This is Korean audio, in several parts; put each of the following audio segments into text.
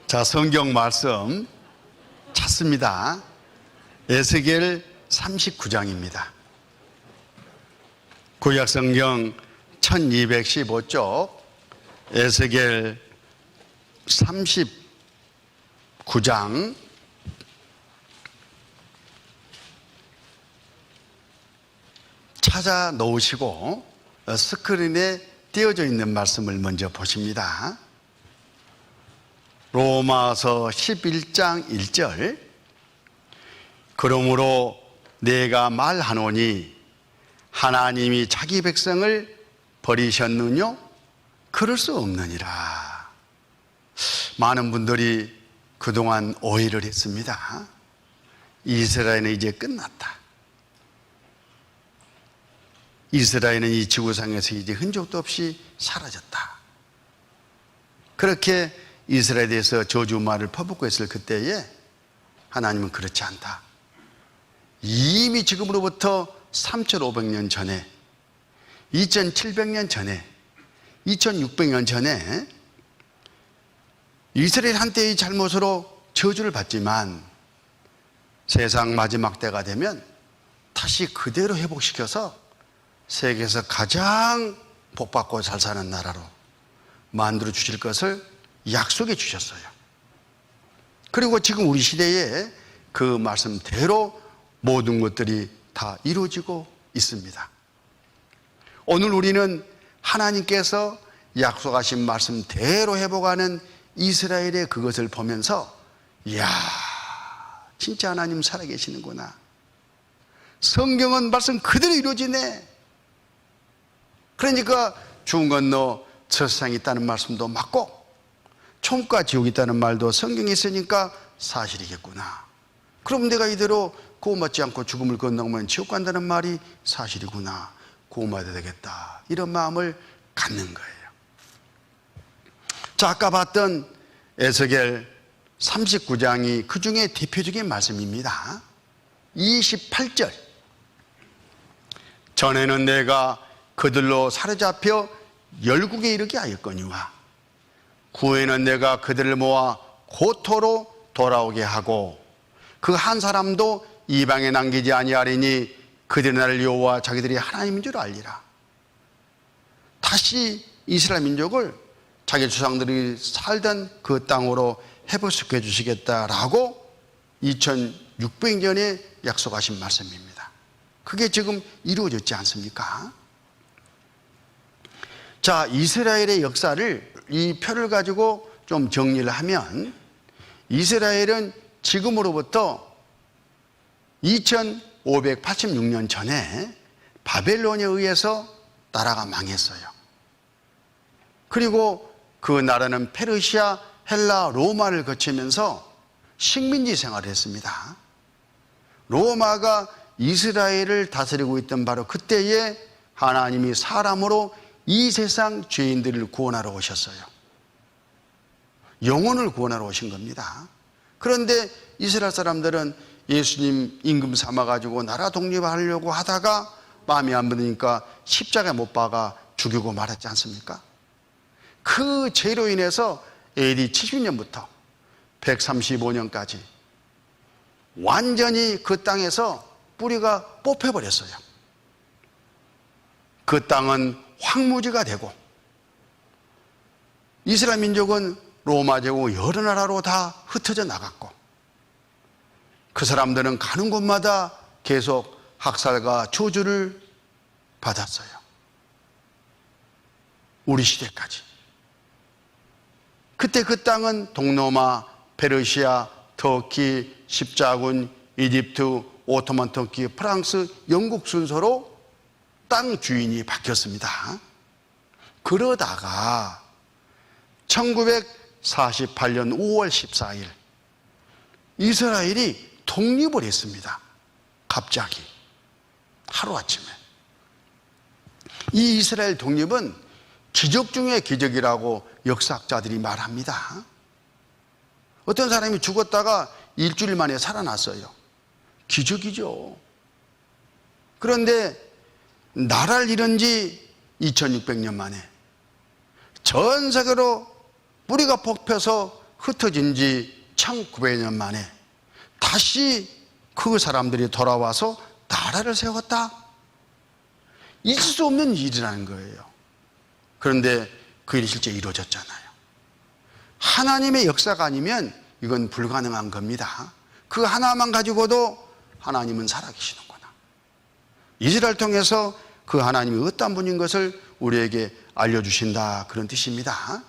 자, 성경 말씀 찾습니다. 에스겔 39장입니다. 구약 성경 1215쪽 에스겔 39장 찾아 놓으시고 스크린에 띄어져 있는 말씀을 먼저 보십니다. 로마서 11장 1절. 그러므로 내가 말하노니 하나님이 자기 백성을 버리셨느뇨? 그럴 수 없느니라. 많은 분들이 그동안 오해를 했습니다. 이스라엘은 이제 끝났다. 이스라엘은 이 지구상에서 이제 흔적도 없이 사라졌다. 그렇게 이스라엘에 대해서 저주말을 퍼붓고 있을 그때에 하나님은 그렇지 않다. 이미 지금으로부터 3,500년 전에, 2,700년 전에, 2,600년 전에 이스라엘 한때의 잘못으로 저주를 받지만 세상 마지막 때가 되면 다시 그대로 회복시켜서 세계에서 가장 복받고 잘 사는 나라로 만들어 주실 것을 약속해 주셨어요. 그리고 지금 우리 시대에 그 말씀대로 모든 것들이 다 이루어지고 있습니다. 오늘 우리는 하나님께서 약속하신 말씀대로 회복하는 이스라엘의 그것을 보면서 이야, 진짜 하나님 살아계시는구나. 성경은 말씀 그대로 이루어지네. 그러니까 죽은 건너 저 세상에 있다는 말씀도 맞고 천국과 지옥이 있다는 말도 성경에 있으니까 사실이겠구나. 그럼 내가 이대로 구원받지 않고 죽음을 건너면 지옥 간다는 말이 사실이구나. 구원받아야 되겠다. 이런 마음을 갖는 거예요. 자, 아까 봤던 에스겔 39장이 그 중에 대표적인 말씀입니다. 28절. 전에는 내가 그들로 사로잡혀 열국에 이르게 하였거니와 후에는 내가 그들을 모아 고토로 돌아오게 하고 그 한 사람도 이방에 남기지 아니하리니 그들이 나를 여호와 자기들이 하나님인 줄 알리라. 다시 이스라엘 민족을 자기 조상들이 살던 그 땅으로 회복시켜 주시겠다라고 2600년에 약속하신 말씀입니다. 그게 지금 이루어졌지 않습니까? 자, 이스라엘의 역사를 이 표를 가지고 좀 정리를 하면 이스라엘은 지금으로부터 2586년 전에 바벨론에 의해서 나라가 망했어요. 그리고 그 나라는 페르시아, 헬라, 로마를 거치면서 식민지 생활을 했습니다. 로마가 이스라엘을 다스리고 있던 바로 그때에 하나님이 사람으로 이 세상 죄인들을 구원하러 오셨어요. 영혼을 구원하러 오신 겁니다. 그런데 이스라엘 사람들은 예수님 임금 삼아가지고 나라 독립하려고 하다가 마음에 안 드니까 십자가에 못 박아 죽이고 말았지 않습니까? 그 죄로 인해서 AD 70년부터 135년까지 완전히 그 땅에서 뿌리가 뽑혀버렸어요. 그 땅은 황무지가 되고 이스라엘 민족은 로마 제국 여러 나라로 다 흩어져 나갔고 그 사람들은 가는 곳마다 계속 학살과 저주를 받았어요. 우리 시대까지. 그때 그 땅은 동로마, 페르시아, 터키, 십자군, 이집트, 오토만 터키, 프랑스, 영국 순서로 땅 주인이 바뀌었습니다. 그러다가 1948년 5월 14일 이스라엘이 독립을 했습니다. 갑자기 하루아침에. 이 이스라엘 독립은 기적 중의 기적이라고 역사학자들이 말합니다. 어떤 사람이 죽었다가 일주일 만에 살아났어요. 기적이죠. 그런데 나라를 잃은 지 2600년 만에 전 세계로 뿌리가 뽑혀서 흩어진 지 1900년 만에 다시 그 사람들이 돌아와서 나라를 세웠다. 있을 수 없는 일이라는 거예요. 그런데 그 일이 실제 이루어졌잖아요. 하나님의 역사가 아니면 이건 불가능한 겁니다. 그 하나만 가지고도 하나님은 살아계시는구나. 이스라엘을 통해서 그 하나님이 어떤 분인 것을 우리에게 알려주신다, 그런 뜻입니다.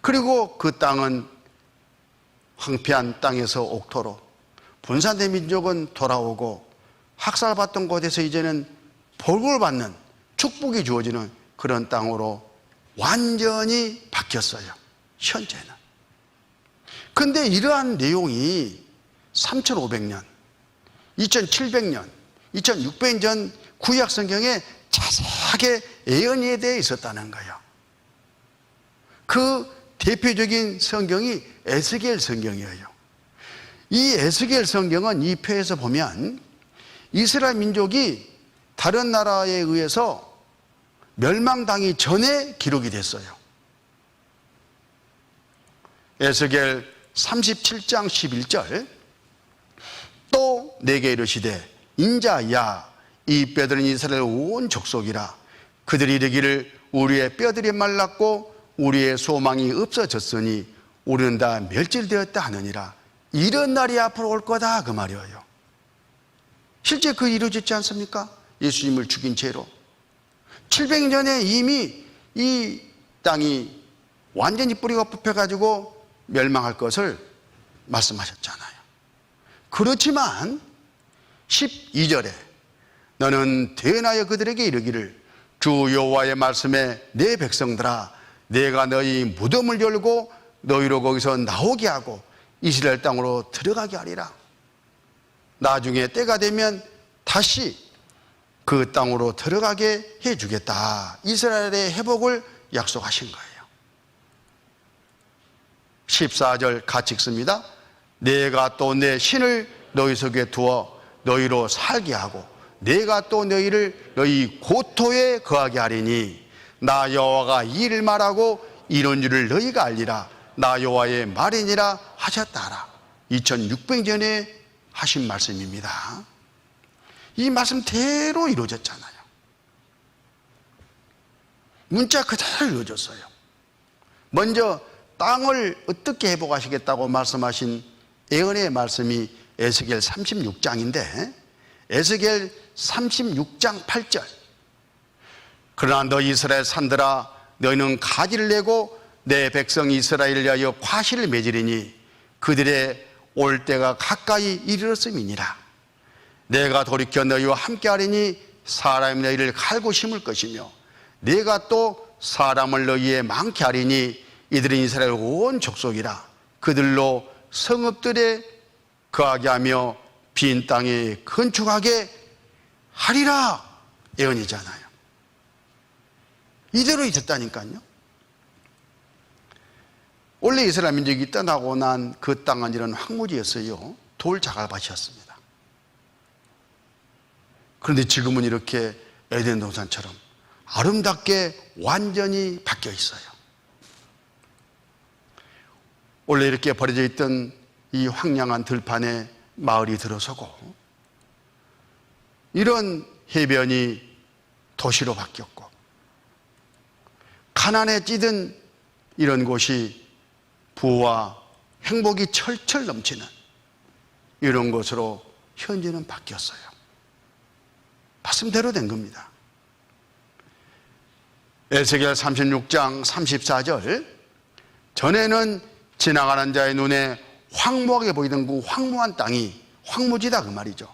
그리고 그 땅은 황폐한 땅에서 옥토로, 분산된 민족은 돌아오고 학살받던 곳에서 이제는 복을 받는, 축복이 주어지는 그런 땅으로 완전히 바뀌었어요, 현재는. 근데 이러한 내용이 3500년, 2700년, 2600년 전 구약 성경에 자세하게 예언에 대해 있었다는 거예요. 그 대표적인 성경이 에스겔 성경이에요. 이 에스겔 성경은 이 표에서 보면 이스라엘 민족이 다른 나라에 의해서 멸망당하기 전에 기록이 됐어요. 에스겔 37장 11절, 또 내게 이르시되 인자야, 이 뼈들은 이스라엘 온 족속이라. 그들이 이르기를 우리의 뼈들이 말랐고 우리의 소망이 없어졌으니 우리는 다 멸절되었다 하느니라. 이런 날이 앞으로 올 거다, 그 말이에요. 실제 그 이루어졌지 않습니까? 예수님을 죽인 채로 700년 전에 이미 이 땅이 완전히 뿌리가 뽑혀가지고 멸망할 것을 말씀하셨잖아요. 그렇지만 12절에 너는 대언하여 그들에게 이르기를 주 여호와의 말씀에 내 백성들아, 내가 너희 무덤을 열고 너희로 거기서 나오게 하고 이스라엘 땅으로 들어가게 하리라. 나중에 때가 되면 다시 그 땅으로 들어가게 해주겠다. 이스라엘의 회복을 약속하신 거예요. 14절 같이 읽습니다. 내가 또 내 신을 너희 속에 두어 너희로 살게 하고 내가 또 너희를 너희 고토에 거하게 하리니 나 여호와가 이 일을 말하고 이런 줄을 너희가 알리라. 나 여호와의 말이니라 하셨다라. 2600년에 하신 말씀입니다. 이 말씀대로 이루어졌잖아요. 문자 그대로 이루어졌어요. 먼저 땅을 어떻게 회복하시겠다고 말씀하신 예언의 말씀이 에스겔 36장인데 에스겔 36장 8절, 그러나 너 이스라엘 산들아, 너희는 가지를 내고 내 백성 이스라엘을 위하여 과실을 맺으리니 그들의 올 때가 가까이 이르렀음이니라. 내가 돌이켜 너희와 함께하리니 사람이 너희를 갈고 심을 것이며 내가 또 사람을 너희에 많게 하리니 이들은 이스라엘 온 족속이라. 그들로 성읍들에 거하게 하며 빈 땅에 건축하게 하리라. 예언이잖아요. 이대로 있었다니까요. 원래 이스라엘 민족이 떠나고 난 그 땅은 이런 황무지였어요. 돌 자갈밭이었습니다. 그런데 지금은 이렇게 에덴 동산처럼 아름답게 완전히 바뀌어 있어요. 원래 이렇게 버려져 있던 이 황량한 들판에 마을이 들어서고 이런 해변이 도시로 바뀌었고 가난에 찌든 이런 곳이 부와 행복이 철철 넘치는 이런 곳으로 현재는 바뀌었어요. 말씀대로 된 겁니다. 에스겔 36장 34절, 전에는 지나가는 자의 눈에 황무하게 보이던 그 황무한 땅이 황무지다, 그 말이죠.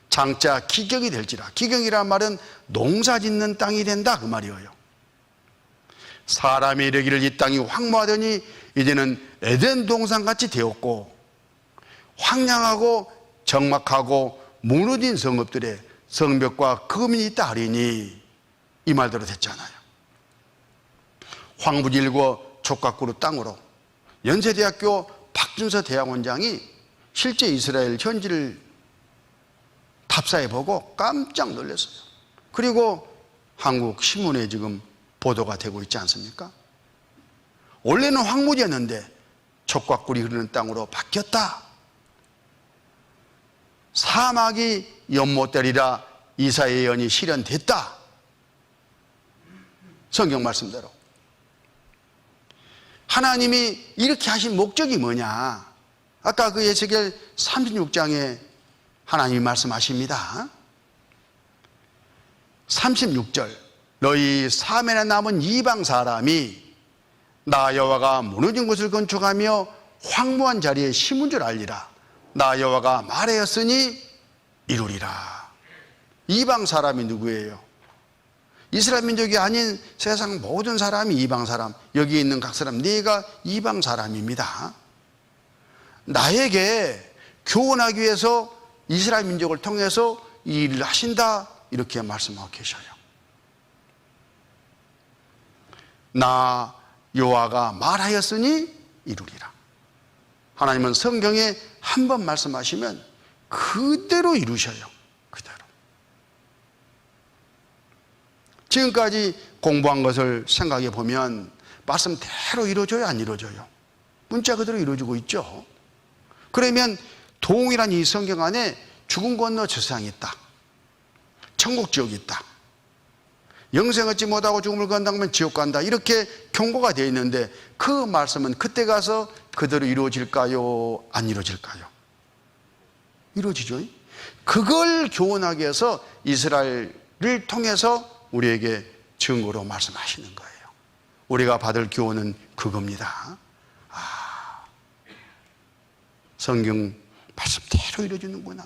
장차 기경이 될지라. 기경이란 말은 농사 짓는 땅이 된다, 그 말이에요. 사람이 이르기를 이 땅이 황무하더니 이제는 에덴 동산같이 되었고 황량하고 적막하고 무너진 성읍들의 성벽과 거민이 있다 하리니, 이 말대로 됐잖아요. 황무지 일고 족각구루 땅으로 연세대학교 박준서 대학원장이 실제 이스라엘 현지를 탑사해 보고 깜짝 놀랐어요. 그리고 한국 신문에 지금 보도가 되고 있지 않습니까? 원래는 황무지였는데 젖과 꿀이 흐르는 땅으로 바뀌었다. 사막이 연못되리라 이사야의 예언이 실현됐다. 성경 말씀대로. 하나님이 이렇게 하신 목적이 뭐냐? 아까 그 에스겔 36장에 하나님이 말씀하십니다. 36절 너희 사면에 남은 이방 사람이 나 여호와가 무너진 곳을 건축하며 황무한 자리에 심은 줄 알리라. 나 여호와가 말하였으니 이루리라. 이방 사람이 누구예요? 이스라엘 민족이 아닌 세상 모든 사람이 이방 사람. 여기 있는 각 사람 네가 이방 사람입니다. 나에게 교훈하기 위해서 이스라엘 민족을 통해서 이 일을 하신다. 이렇게 말씀하고 계셔요. 나 여호와가 말하였으니 이루리라. 하나님은 성경에 한 번 말씀하시면 그대로 이루셔요. 그대로. 지금까지 공부한 것을 생각해 보면 말씀대로 이루어져요, 안 이루어져요? 문자 그대로 이루어지고 있죠. 그러면 동일한 이 성경 안에 죽음 건너 저 세상이 있다. 천국 지옥이 있다. 영생 얻지 못하고 죽음을 건너면 지옥 간다. 이렇게 경고가 되어 있는데 그 말씀은 그때 가서 그대로 이루어질까요? 안 이루어질까요? 이루어지죠. 그걸 교훈하기 위해서 이스라엘을 통해서 우리에게 증거로 말씀하시는 거예요. 우리가 받을 교훈은 그겁니다. 성경 말씀대로 이루어지는구나.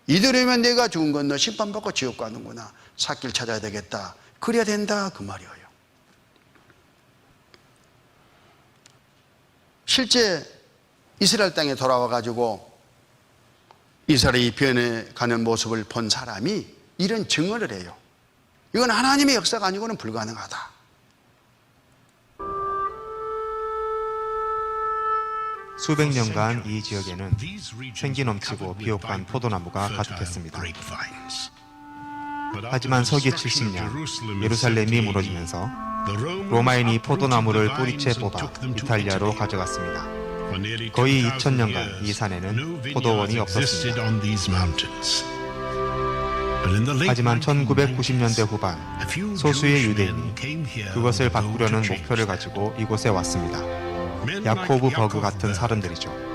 이대로면 내가 죽은 건너 심판받고 지옥 가는구나. 삿길 찾아야 되겠다. 그래야 된다. 그 말이에요. 실제 이스라엘 땅에 돌아와 가지고 이스라엘이 변해가는 모습을 본 사람이 이런 증언을 해요. 이건 하나님의 역사가 아니고는 불가능하다. 수백 년간 이 지역에는 생기 넘치고 비옥한 포도나무가 가득했습니다. 하지만 서기 70년 예루살렘이 무너지면서 로마인이 포도나무를 뿌리채 뽑아 이탈리아로 가져갔습니다. 거의 2000년간 이 산에는 포도원이 없었습니다. 하지만 1990년대 후반 소수의 유대인이 그것을 바꾸려는 목표를 가지고 이곳에 왔습니다. 야코브 버그 같은 사람들이죠.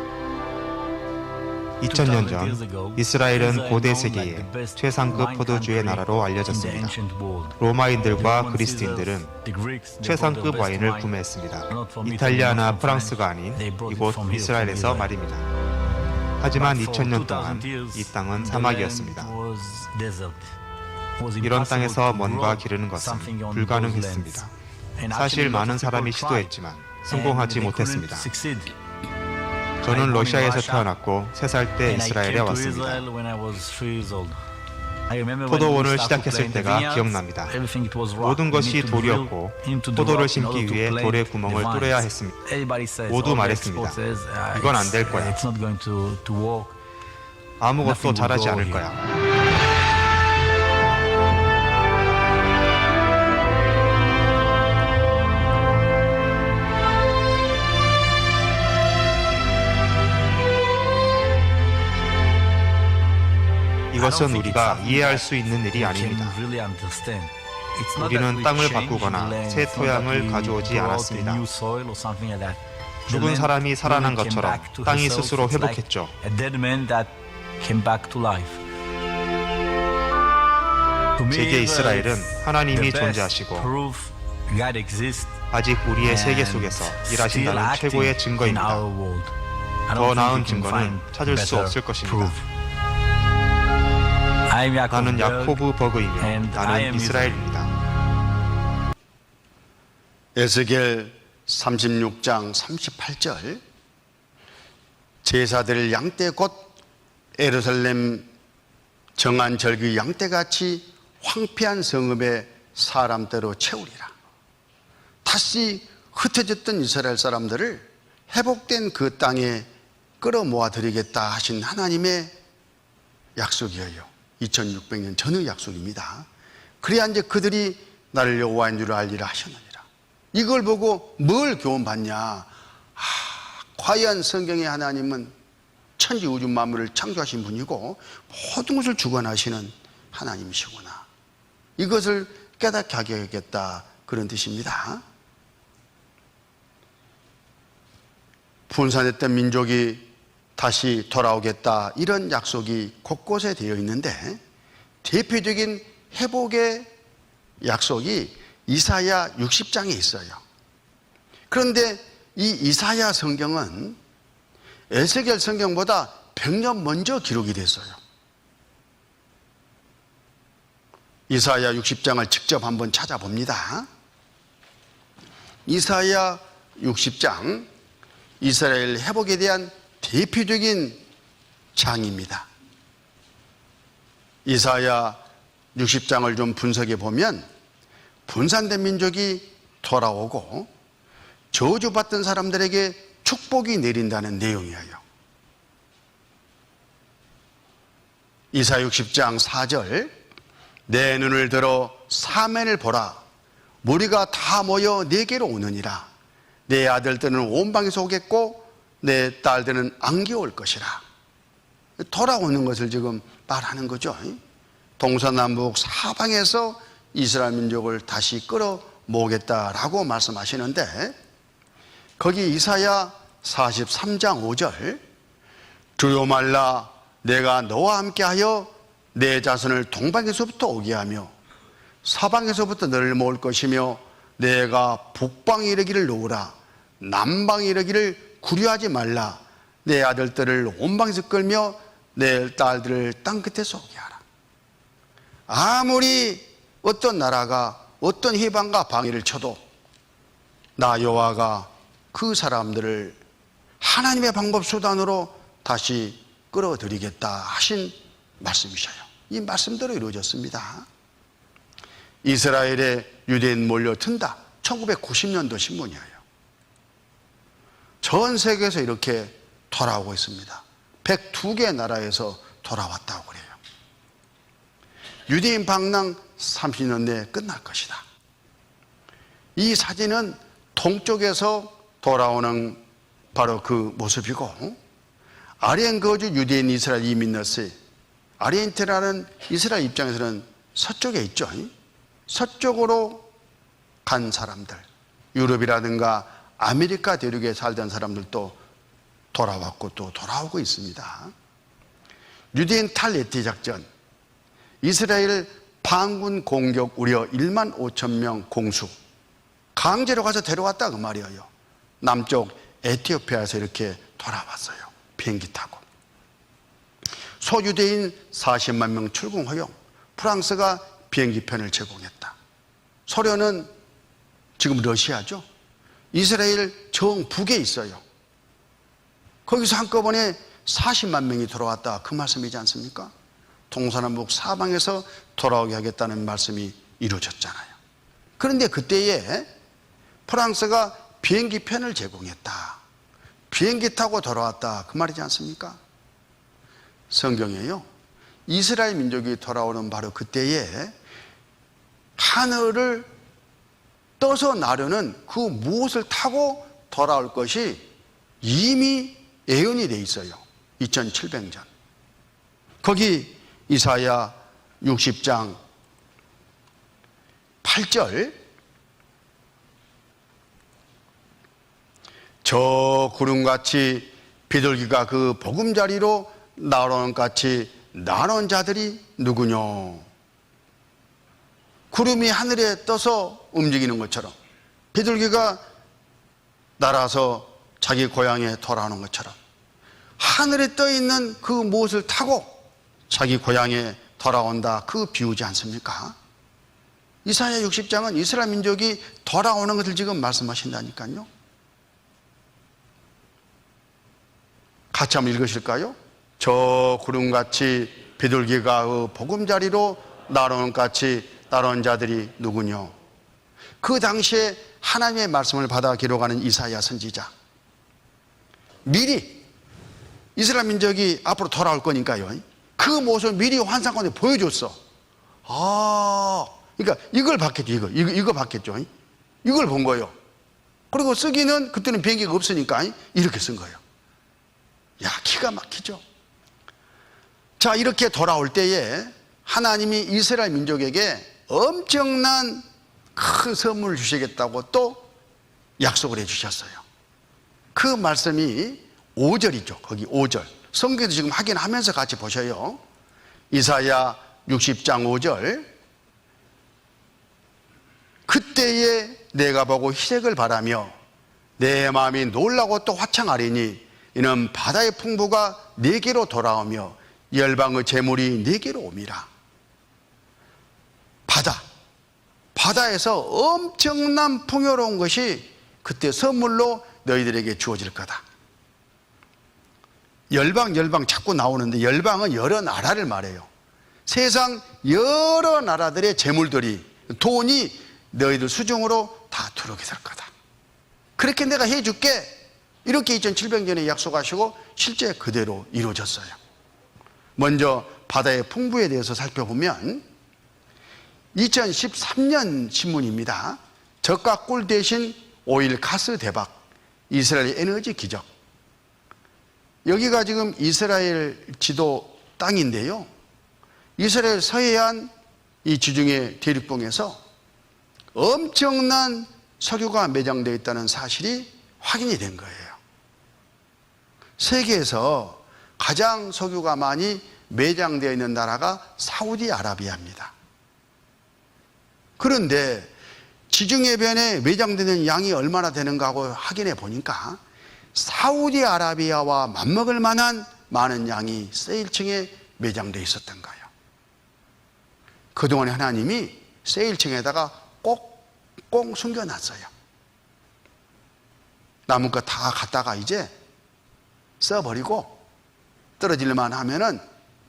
2000년 전 이스라엘은 고대 세계의 최상급 포도주의 나라로 알려졌습니다. 로마인들과 그리스인들은 최상급 와인을 구매했습니다. 이탈리아나 프랑스가 아닌 이곳 이스라엘에서 말입니다. 하지만 2000년 동안 이 땅은 사막이었습니다. 이런 땅에서 뭔가 기르는 것은 불가능했습니다. 사실 많은 사람이 시도했지만 성공하지 못했습니다. 저는 러시아에서 태어났고 3살 때 이스라엘에 왔습니다. 포도원을 시작했을 때가 기억납니다. 모든 것이 돌이었고 포도를 심기 위해 돌에 구멍을 뚫어야 했습니다. 모두 말했습니다. 이건 안 될 거야. 아무것도 잘하지 않을 거야. 이것은 우리가 이해할 수 있는 일이 아닙니다. 우리는 땅을 바꾸거나 새 토양을 가져오지 않았습니다. 죽은 사람이 살아난 것처럼 땅이 스스로 회복했죠. 세계 이스라엘은 하나님이 존재하시고 아직 우리의 세계 속에서 일하신다는 최고의 증거입니다. 더 나은 증거는 찾을 수 없을 것입니다. 나는 야코브 버그이며 나는 이스라엘입니다. 에스겔 36장 38절 제사드릴 양떼 곧 예루살렘 정한 절기 양떼같이 황폐한 성읍의 사람대로 채우리라. 다시 흩어졌던 이스라엘 사람들을 회복된 그 땅에 끌어모아 드리겠다 하신 하나님의 약속이에요. 2600년 전의 약속입니다. 그래야 이제 그들이 나를 여호와인 줄 알리라 하셨느니라. 이걸 보고 뭘 교훈받냐? 과연 성경의 하나님은 천지 우주 만물을 창조하신 분이고 모든 것을 주관하시는 하나님이시구나. 이것을 깨닫게 하겠다, 그런 뜻입니다. 분산했던 민족이 다시 돌아오겠다, 이런 약속이 곳곳에 되어 있는데 대표적인 회복의 약속이 이사야 60장에 있어요. 그런데 이 이사야 성경은 에스겔 성경보다 100년 먼저 기록이 됐어요. 이사야 60장을 직접 한번 찾아봅니다. 이사야 60장, 이스라엘 회복에 대한 대표적인 장입니다. 이사야 60장을 좀 분석해 보면 분산된 민족이 돌아오고 저주받던 사람들에게 축복이 내린다는 내용이에요. 이사야 60장 4절, 내 눈을 들어 사면을 보라. 무리가 다 모여 내게로 오느니라. 내 아들들은 온 방에서 오겠고 내 딸들은 안개 올 것이라. 돌아오는 것을 지금 말하는 거죠. 동서남북 사방에서 이스라엘 민족을 다시 끌어모으겠다라고 말씀하시는데, 거기 이사야 43장 5절, 두려워 말라. 내가 너와 함께하여 내 자손을 동방에서부터 오게 하며 서방에서부터 너를 모을 것이며 내가 북방에 이르기를 놓으라. 남방에 이르기를 구려하지 말라. 내 아들들을 온방에서 끌며 내 딸들을 땅끝에서 오게 하라. 아무리 어떤 나라가 어떤 해방과 방해를 쳐도 나 여호와가 그 사람들을 하나님의 방법 수단으로 다시 끌어들이겠다 하신 말씀이셔요. 이 말씀대로 이루어졌습니다. 이스라엘에 유대인 몰려든다, 1990년도 신문이에요. 전 세계에서 이렇게 돌아오고 있습니다. 102개 나라에서 돌아왔다고 그래요. 유대인 방랑 30년 내에 끝날 것이다. 이 사진은 동쪽에서 돌아오는 바로 그 모습이고, 아리엔 거주 유대인 이스라엘 이민너스, 아리엔테라는 이스라엘 입장에서는 서쪽에 있죠. 서쪽으로 간 사람들, 유럽이라든가 아메리카 대륙에 살던 사람들도 돌아왔고 또 돌아오고 있습니다. 유대인 탈레티 작전, 이스라엘 반군 공격 우려 1만 5천 명 공수, 강제로 가서 데려왔다 그 말이에요. 남쪽 에티오피아에서 이렇게 돌아왔어요. 비행기 타고. 소유대인 40만 명 출국 허용, 프랑스가 비행기편을 제공했다. 소련은 지금 러시아죠. 이스라엘 정북에 있어요. 거기서 한꺼번에 40만 명이 돌아왔다, 그 말씀이지 않습니까? 동서남북 사방에서 돌아오게 하겠다는 말씀이 이루어졌잖아요. 그런데 그때에 프랑스가 비행기편을 제공했다, 비행기 타고 돌아왔다, 그 말이지 않습니까? 성경에요, 이스라엘 민족이 돌아오는 바로 그때에 하늘을 떠서 나르는 그 무엇을 타고 돌아올 것이 이미 예언이 돼 있어요. 2700년. 거기 이사야 60장 8절, 저 구름같이 비둘기가 그 보금자리로 나오는 같이 나온 자들이 누구뇨? 구름이 하늘에 떠서 움직이는 것처럼, 비둘기가 날아서 자기 고향에 돌아오는 것처럼 하늘에 떠 있는 그 무엇을 타고 자기 고향에 돌아온다, 그 비유지 않습니까? 이사야 60장은 이스라엘 민족이 돌아오는 것을 지금 말씀하신다니까요. 같이 한번 읽으실까요? 저 구름같이 비둘기가 그 보금자리로 날아오는 같이 날아온 자들이 누구뇨? 그 당시에 하나님의 말씀을 받아 기록하는 이사야 선지자, 미리 이스라엘 민족이 앞으로 돌아올 거니까요, 그 모습을 미리 환상 가운데 보여줬어. 그러니까 이걸 봤겠죠. 이거 봤겠죠. 이걸 본 거예요. 그리고 쓰기는 그때는 비행기가 없으니까 이렇게 쓴 거예요. 야, 기가 막히죠. 자, 이렇게 돌아올 때에 하나님이 이스라엘 민족에게 엄청난 큰 선물을 주시겠다고 또 약속을 해 주셨어요. 그 말씀이 5절이죠. 거기 5절. 성경에도 지금 확인하면서 같이 보셔요. 이사야 60장 5절. 그때에 내가 보고 희색을 바라며 내 마음이 놀라고 또 화창하리니 이는 바다의 풍부가 내게로 돌아오며 열방의 재물이 내게로 옴이라. 바다에서 엄청난 풍요로운 것이 그때 선물로 너희들에게 주어질 거다. 열방 자꾸 나오는데 열방은 여러 나라를 말해요. 세상 여러 나라들의 재물들이, 돈이 너희들 수중으로 다 들어오게 될 거다. 그렇게 내가 해줄게. 이렇게 2700년에 약속하시고 실제 그대로 이루어졌어요. 먼저 바다의 풍부에 대해서 살펴보면 2013년 신문입니다. 젖과 꿀 대신 오일 가스 대박, 이스라엘 에너지 기적. 여기가 지금 이스라엘 지도 땅인데요, 이스라엘 서해안 이 지중해 대륙봉에서 엄청난 석유가 매장되어 있다는 사실이 확인이 된 거예요. 세계에서 가장 석유가 많이 매장되어 있는 나라가 사우디아라비아입니다. 그런데 지중해변에 매장되는 양이 얼마나 되는가 하고 확인해 보니까 사우디아라비아와 맞먹을 만한 많은 양이 세일층에 매장되어 있었던 거예요. 그동안 하나님이 세일층에다가 꼭꼭 숨겨놨어요. 남은 거 다 갖다가 이제 써버리고 떨어질만 하면은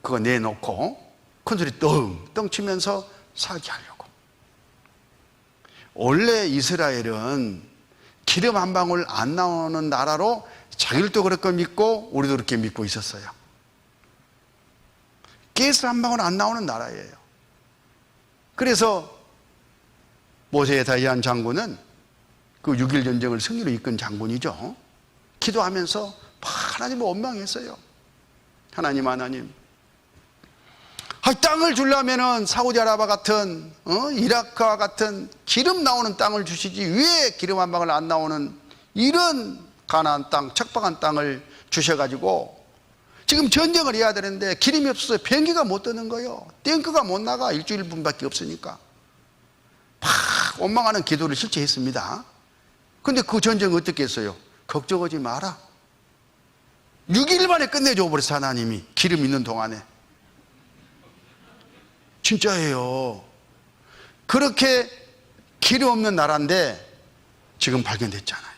그거 내놓고 큰소리 떵떵 치면서 살게 하려고. 원래 이스라엘은 기름 한 방울 안 나오는 나라로 자기들도 그렇게 믿고 우리도 그렇게 믿고 있었어요. 가스 한 방울 안 나오는 나라예요. 그래서 모세의 다이안 장군은 그 6.1 전쟁을 승리로 이끈 장군이죠. 기도하면서 하나님을 원망했어요. 하나님, 땅을 주려면은 사우디아라비아 같은 이라크와 같은 기름 나오는 땅을 주시지 왜 기름 한 방울 안 나오는 이런 가나안 땅, 척박한 땅을 주셔가지고 지금 전쟁을 해야 되는데 기름이 없어서 비행기가 못 뜨는 거예요. 탱크가 못 나가. 일주일분밖에 없으니까. 원망하는 기도를 실제 했습니다. 근데 그 전쟁 어떻게 했어요? 걱정하지 마라. 6일 만에 끝내줘 버렸어, 하나님이. 기름 있는 동안에. 진짜예요. 그렇게 기름 없는 나라인데 지금 발견됐잖아요.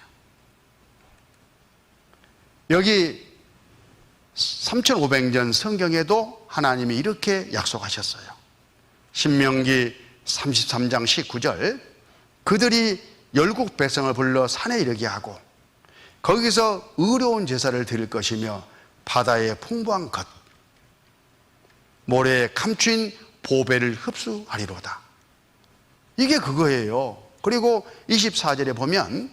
여기 3500년 성경에도 하나님이 이렇게 약속하셨어요. 신명기 33장 19절. 그들이 열국 백성을 불러 산에 이르게 하고 거기서 의로운 제사를 드릴 것이며 바다의 풍부한 것, 모래에 감추인 보배를 흡수하리로다. 이게 그거예요. 그리고 24절에 보면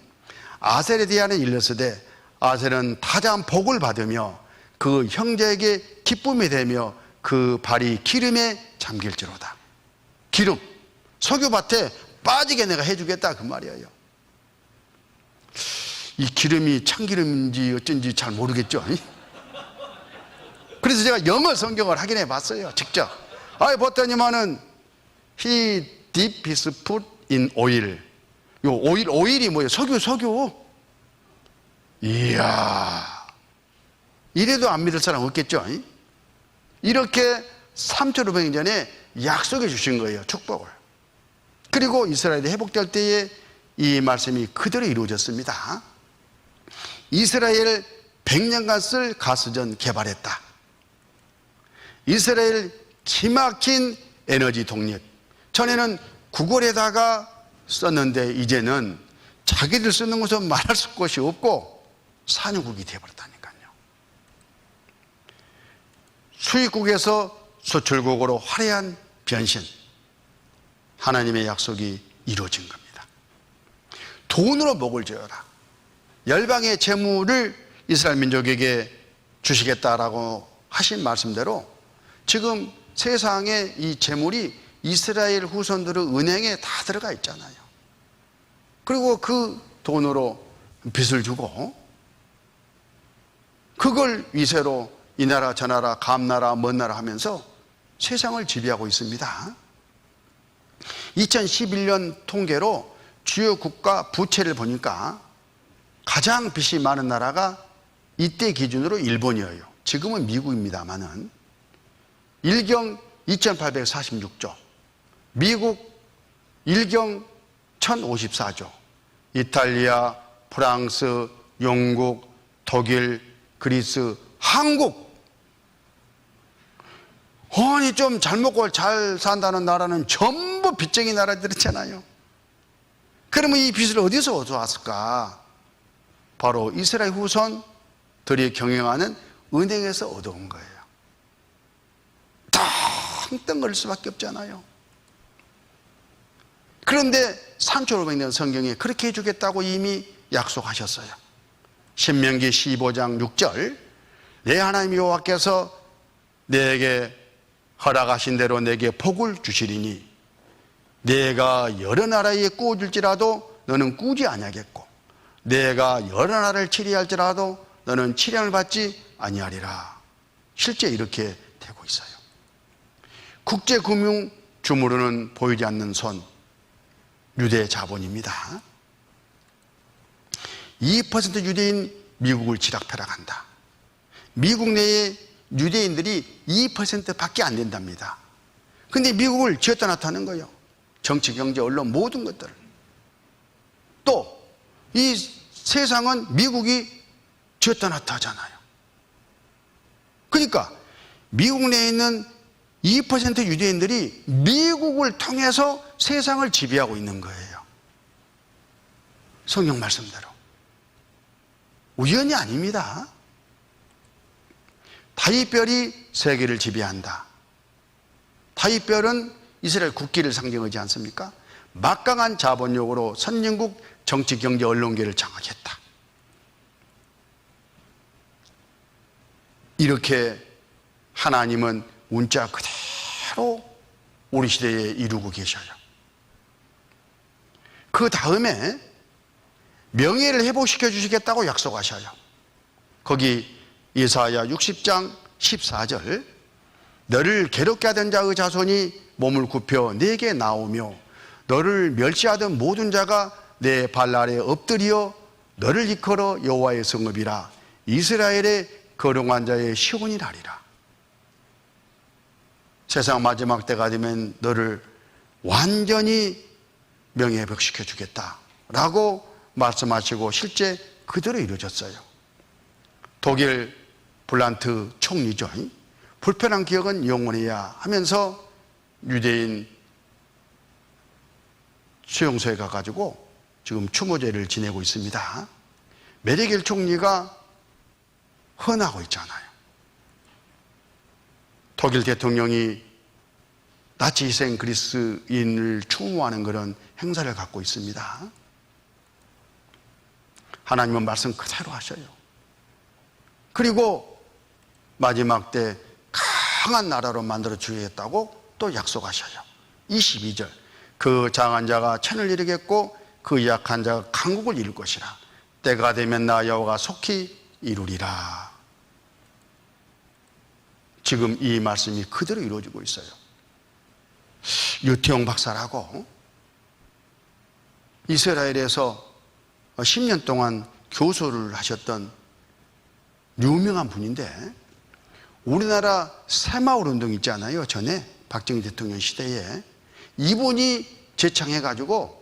아셀에 대하는 일러스되 아셀은 다자한 복을 받으며 그 형제에게 기쁨이 되며 그 발이 기름에 잠길지로다. 기름, 석유밭에 빠지게 내가 해주겠다 그 말이에요. 이 기름이 참기름인지 어쩐지 잘 모르겠죠. 그래서 제가 영어 성경을 확인해 봤어요, 직접. 봤더니만은 He dipped his foot in oil. 요 오일이 뭐예요? 석유. 이야, 이래도 안 믿을 사람 없겠죠. 이렇게 3,500년 전에 약속해 주신 거예요, 축복을. 그리고 이스라엘이 회복될 때에 이 말씀이 그대로 이루어졌습니다. 이스라엘 100년간 쓸 가스전 개발했다. 이스라엘 기막힌 에너지 독립. 전에는 구걸에다가 썼는데 이제는 자기들 쓰는 것은 말할 것이 없고 산유국이 되어버렸다니까요. 수입국에서 수출국으로 화려한 변신. 하나님의 약속이 이루어진 겁니다. 돈으로 목을 죄어라. 열방의 재물을 이스라엘 민족에게 주시겠다라고 하신 말씀대로 지금 세상에 이 재물이 이스라엘 후손들의 은행에 다 들어가 있잖아요. 그리고 그 돈으로 빚을 주고 그걸 위세로 이 나라 저 나라 감나라 먼 나라 하면서 세상을 지배하고 있습니다. 2011년 통계로 주요 국가 부채를 보니까 가장 빚이 많은 나라가 이때 기준으로 일본이에요. 지금은 미국입니다만은 일경 2846조, 미국 일경 1054조, 이탈리아, 프랑스, 영국, 독일, 그리스, 한국. 아니 좀 잘 먹고 잘 산다는 나라는 전부 빚쟁이 나라들이잖아요. 그러면 이 빚을 어디서 얻어왔을까? 바로 이스라엘 후손들이 경영하는 은행에서 얻어온 거예요. 텅텅 거릴 수밖에 없잖아요. 그런데 3500년 성경에 그렇게 해주겠다고 이미 약속하셨어요. 신명기 15장 6절, 내 하나님 여호와께서 내게 허락하신 대로 내게 복을 주시리니 내가 여러 나라에 꾸어줄지라도 너는 꾸지 아니하겠고 내가 여러 나라를 치리할지라도 너는 치량을 받지 아니하리라. 실제 이렇게 되고 있어요. 국제금융 주무르는 보이지 않는 손, 유대 자본입니다. 2% 유대인 미국을 지락펴락한다. 미국 내에 유대인들이 2%밖에 안 된답니다. 근데 미국을 쥐었다 놨다는 거예요. 정치, 경제, 언론 모든 것들. 또 이 세상은 미국이 쥐었다 놨다 하잖아요. 그러니까 미국 내에 있는 2% 유대인들이 미국을 통해서 세상을 지배하고 있는 거예요. 성경 말씀대로. 우연이 아닙니다. 다윗별이 세계를 지배한다. 다윗별은 이스라엘 국기를 상징하지 않습니까? 막강한 자본력으로 선진국 정치, 경제, 언론계를 장악했다. 이렇게 하나님은 문자 그대로 우리 시대에 이루고 계셔요. 그 다음에 명예를 회복시켜 주시겠다고 약속하셔요. 거기 예사야 60장 14절, 너를 괴롭게 하던 자의 자손이 몸을 굽혀 내게 나오며 너를 멸시하던 모든 자가 내 발 아래 엎드려 너를 이끌어 여호와의 성읍이라 이스라엘의 거룩한 자의 시온이라리라. 세상 마지막 때가 되면 너를 완전히 명예회복시켜 주겠다라고 말씀하시고 실제 그대로 이루어졌어요. 독일 블란트 총리죠. 불편한 기억은 영원해야 하면서 유대인 수용소에 가가지고 지금 추모제를 지내고 있습니다. 메르켈 총리가 헌하고 있잖아요. 독일 대통령이 나치 희생 그리스인을 추모하는 그런 행사를 갖고 있습니다. 하나님은 말씀 그대로 하셔요. 그리고 마지막 때 강한 나라로 만들어 주겠다고 또 약속하셔요. 22절, 그 장한 자가 천을 이루겠고 그 약한 자가 강국을 이룰 것이라. 때가 되면 나 여호와가 속히 이루리라. 지금 이 말씀이 그대로 이루어지고 있어요. 유태용 박사라고 이스라엘에서 10년 동안 교수를 하셨던 유명한 분인데, 우리나라 새마을 운동 있잖아요. 전에 박정희 대통령 시대에 이분이 제창해가지고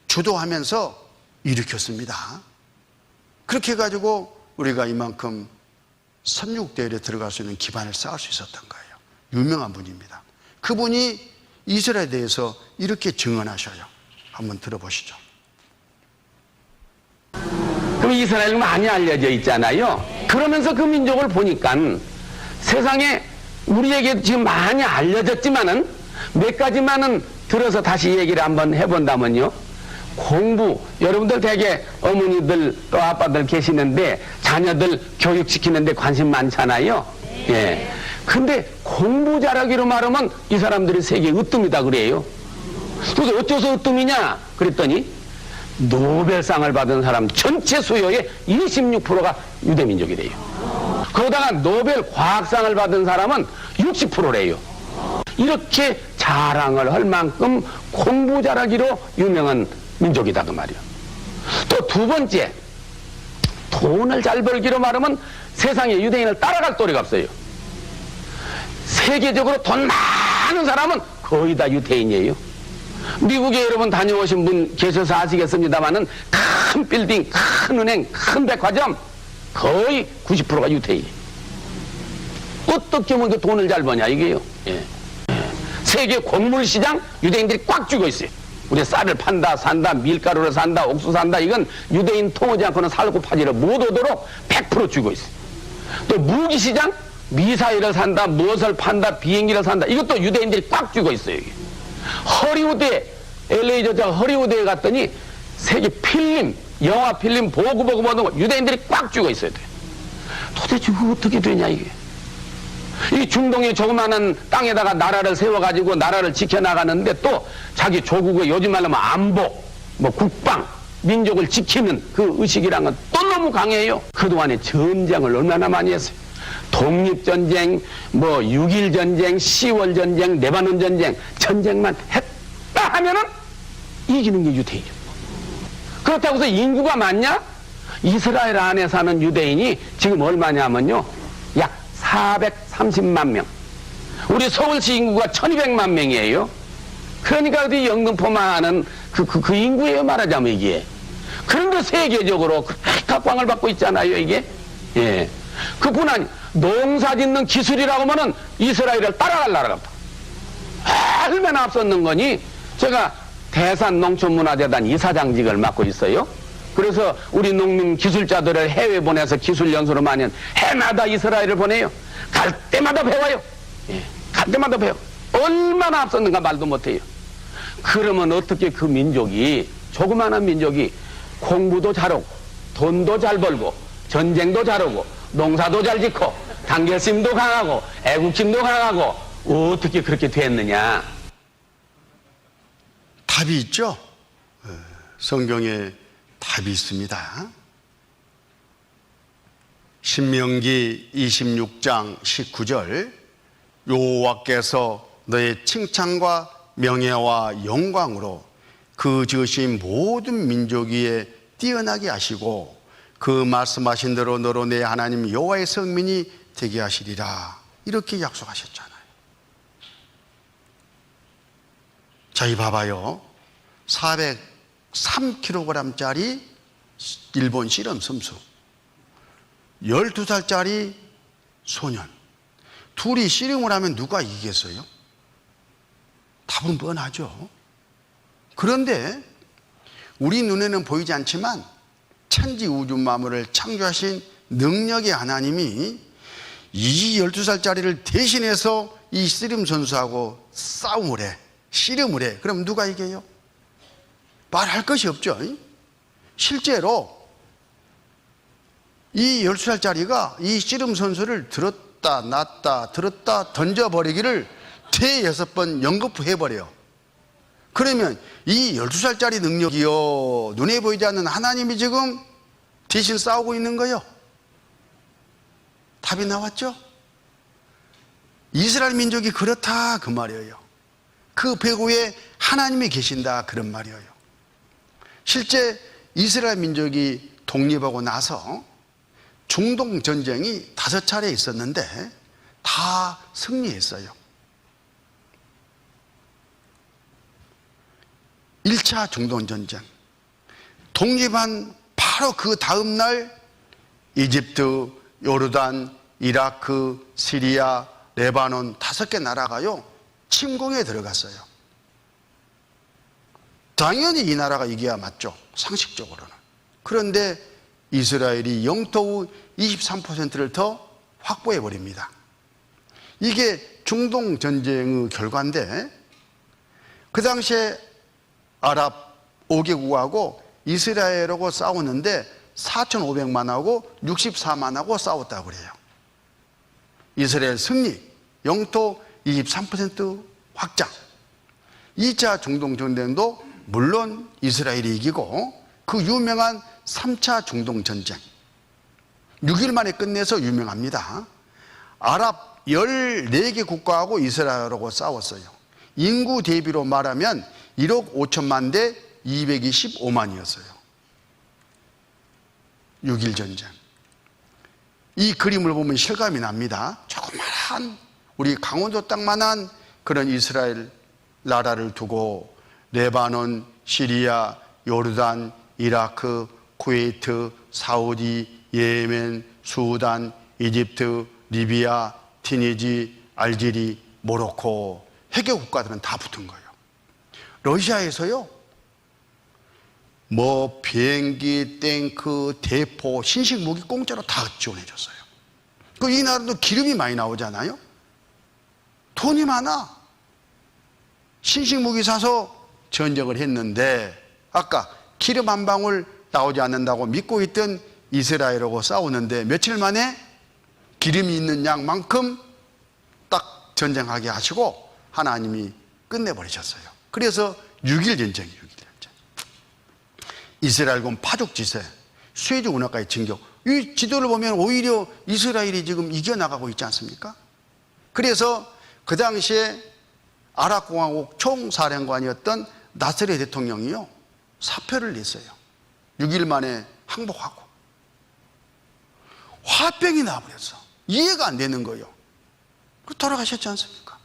주도하면서 일으켰습니다. 그렇게 해가지고 우리가 이만큼 삼육대열에 들어갈 수 있는 기반을 쌓을 수 있었던 거예요. 유명한 분입니다. 그분이 이스라엘에 대해서 이렇게 증언하셔요. 한번 들어보시죠. 그럼 이스라엘은 많이 알려져 있잖아요. 그러면서 그 민족을 보니까 세상에 우리에게 지금 많이 알려졌지만은 몇 가지만은 들어서 다시 얘기를 한번 해본다면요. 공부, 여러분들 대개 어머니들 또 아빠들 계시는데 자녀들 교육시키는데 관심 많잖아요. 예. 근데 공부 잘하기로 말하면 이 사람들이 세계 으뜸이다 그래요. 그래서 어째서 으뜸이냐 그랬더니 노벨상을 받은 사람 전체 수요의 26%가 유대민족이래요. 그러다가 노벨 과학상을 받은 사람은 60%래요. 이렇게 자랑을 할 만큼 공부 잘하기로 유명한 민족이다 그 말이에요. 또 두 번째, 돈을 잘 벌기로 말하면 세상에 유대인을 따라갈 도리가 없어요. 세계적으로 돈 많은 사람은 거의 다 유대인이에요. 미국에 여러분 다녀오신 분 계셔서 아시겠습니다만은 큰 빌딩, 큰 은행, 큰 백화점 거의 90%가 유대인이에요. 어떻게 하면 그 돈을 잘 버냐 이게요. 예. 세계 곡물 시장 유대인들이 꽉 쥐고 있어요. 우리 쌀을 판다, 산다, 밀가루를 산다, 옥수수 산다. 이건 유대인 통하지 않고는 살고 파지를 못 오도록 100% 쥐고 있어요. 또 무기 시장 미사일을 산다, 무엇을 판다, 비행기를 산다. 이것도 유대인들이 꽉 쥐고 있어요. 이게. 허리우드에 LA 저자 허리우드에 갔더니 세계 필름, 영화 필름 보고 모든 거 유대인들이 꽉 쥐고 있어야 돼. 도대체 그거 어떻게 되냐 이게. 이 중동의 조그마한 땅에다가 나라를 세워가지고 나라를 지켜나가는데 또 자기 조국의 요즘 말로 하면 안보, 뭐 국방, 민족을 지키는 그 의식이란 건 또 너무 강해요. 그동안에 전쟁을 얼마나 많이 했어요. 독립전쟁, 뭐 6.1 전쟁, 10월 전쟁, 레바논 전쟁, 전쟁만 했다 하면은 이기는 게 유대인이죠. 그렇다고 해서 인구가 많냐? 이스라엘 안에 사는 유대인이 지금 얼마냐면요. 약 430만 명. 우리 서울시 인구가 1200만 명이에요. 그러니까 어디 영등포만은 그 인구예요, 말하자면 이게. 그런데 세계적으로 각광을 받고 있잖아요, 이게. 예. 그뿐 아니, 농사 짓는 기술이라고 하면은 이스라엘을 따라갈 나라가 없다. 얼마나 앞섰는 거니? 제가 대산농촌문화재단 이사장직을 맡고 있어요. 그래서 우리 농민 기술자들을 해외 보내서 기술 연수를 많이 하는 해마다 이스라엘을 보내요. 갈 때마다 배워요. 예, 갈 때마다 배워. 얼마나 앞섰는가 말도 못해요. 그러면 어떻게 그 민족이, 조그마한 민족이 공부도 잘하고 돈도 잘 벌고 전쟁도 잘하고 농사도 잘 짓고 단결심도 강하고 애국심도 강하고 어떻게 그렇게 됐느냐. 답이 있죠. 성경에 답이 있습니다. 신명기 26장 19절 여호와께서 너의 칭찬과 명예와 영광으로 그 지으신 모든 민족 위에 뛰어나게 하시고 그 말씀하신 대로 너로 내 하나님 여호와의 성민이 되게 하시리라. 이렇게 약속하셨잖아요. 저희 봐봐요. 403kg짜리 일본 실험 선수, 12살짜리 소년, 둘이 씨름을 하면 누가 이기겠어요? 답은 뻔하죠. 그런데 우리 눈에는 보이지 않지만 천지 우주 만물을 창조하신 능력의 하나님이 이 12살짜리를 대신해서 이 씨름 선수하고 싸움을 해, 씨름을 해. 그럼 누가 이겨요? 말할 것이 없죠. 실제로 이 12살짜리가 이 씨름 선수를 들었다 놨다 들었다 던져버리기를 대여섯 연거푸 해버려요. 그러면 이 12살짜리 능력이요, 눈에 보이지 않는 하나님이 지금 대신 싸우고 있는 거요. 답이 나왔죠? 이스라엘 민족이 그렇다 그 말이에요. 그 배후에 하나님이 계신다 그런 말이에요. 실제 이스라엘 민족이 독립하고 나서 중동 전쟁이 5차례 있었는데 다 승리했어요. 1차 중동 전쟁 독립한 바로 그 다음 날 이집트, 요르단, 이라크, 시리아, 레바논 5개 나라가요 침공에 들어갔어요. 당연히 이 나라가 이겨야 맞죠, 상식적으로는. 그런데 이스라엘이 영토의 23%를 더 확보해 버립니다. 이게 중동 전쟁의 결과인데, 그 당시에 아랍 5개국하고 이스라엘하고 싸웠는데 4,500만하고 64만하고 싸웠다고 그래요. 이스라엘 승리, 영토 23% 확장. 2차 중동전쟁도 물론 이스라엘이 이기고 그 유명한 3차 중동전쟁 6일 만에 끝내서 유명합니다. 아랍 14개 국가하고 이스라엘하고 싸웠어요. 인구 대비로 말하면 1억 5천만 대 225만이었어요. 6일 전쟁. 이 그림을 보면 실감이 납니다. 조그마한 우리 강원도 땅만한 그런 이스라엘 나라를 두고 레바논, 시리아, 요르단, 이라크, 쿠웨이트, 사우디, 예멘, 수단, 이집트, 리비아, 티니지, 알제리, 모로코 해계 국가들은 다 붙은 거예요. 러시아에서요, 뭐 비행기, 탱크, 대포, 신식 무기 공짜로 다 지원해 줬어요. 이 나라도 기름이 많이 나오잖아요. 돈이 많아. 신식 무기 사서 전쟁을 했는데 아까 기름 한 방울 나오지 않는다고 믿고 있던 이스라엘하고 싸우는데 며칠 만에 기름이 있는 양만큼 딱 전쟁하게 하시고 하나님이 끝내버리셨어요. 그래서 6일 전쟁이에요. 6일 전쟁. 이스라엘군 파죽지세, 수에즈 운하까지 진격. 이 지도를 보면 오히려 이스라엘이 지금 이겨나가고 있지 않습니까? 그래서 그 당시에 아랍공화국 총사령관이었던 나세르 대통령이요, 사표를 냈어요. 6일 만에 항복하고. 화병이 나버렸어. 이해가 안 되는 거예요. 돌아가셨지 않습니까?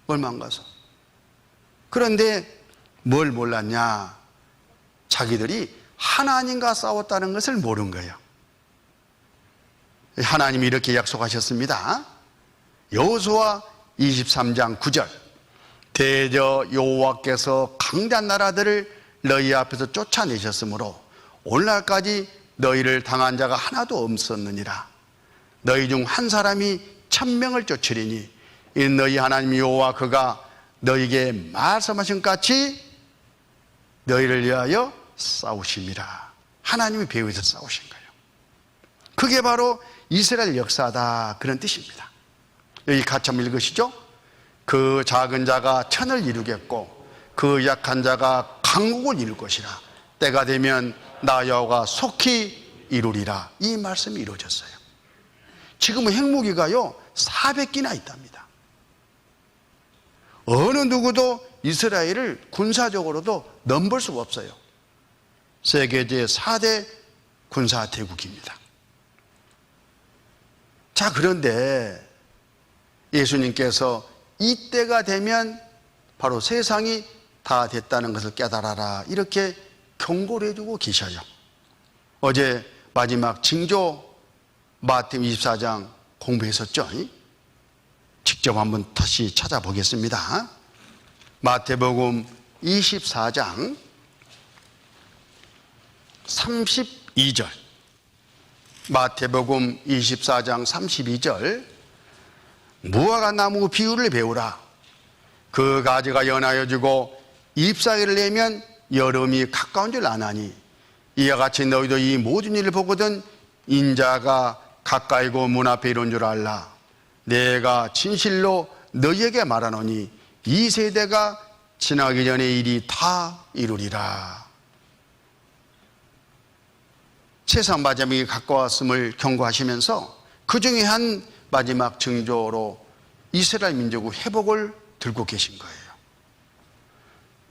얼마 안 가서. 그런데 뭘 몰랐냐? 자기들이 하나님과 싸웠다는 것을 모른 거예요. 하나님이 이렇게 약속하셨습니다. 여호수아 23장 9절. 대저 여호와께서 강대한 나라들을 너희 앞에서 쫓아내셨으므로 오늘날까지 너희를 당한 자가 하나도 없었느니라. 너희 중 한 사람이 1000명을 쫓으리니 이 너희 하나님 여호와 그가 너희에게 말씀하신 같이 너희를 위하여 싸우심이라. 하나님이 배후에서 싸우신 거예요. 그게 바로 이스라엘 역사다, 그런 뜻입니다. 여기 같이 한번 읽으시죠. 그 작은 자가 천을 이루겠고 그 약한 자가 강국을 이룰 것이라. 때가 되면 나 여호와가 속히 이루리라. 이 말씀이 이루어졌어요. 지금은 핵무기가요 400기나 있답니다. 어느 누구도 이스라엘을 군사적으로도 넘볼 수가 없어요. 세계 제4대 군사대국입니다. 자, 그런데 예수님께서 이때가 되면 바로 세상이 다 됐다는 것을 깨달아라, 이렇게 경고를 해주고 계셔요. 어제 마지막 징조 마태복음 24장 공부했었죠. 직접 한번 다시 찾아보겠습니다. 마태복음 24장 32절. 마태복음 24장 32절. 무화과 나무 비유를 배우라. 그 가지가 연하여지고 잎사귀를 내면 여름이 가까운 줄 아나니 이와 같이 너희도 이 모든 일을 보거든 인자가 가까이고 문 앞에 이른 줄 알라. 내가 진실로 너희에게 말하노니 이 세대가 지나기 전에 일이 다 이루리라. 세상 마지막이 가까웠음을 경고하시면서 그 중에 한 마지막 징조로 이스라엘 민족의 회복을 들고 계신 거예요.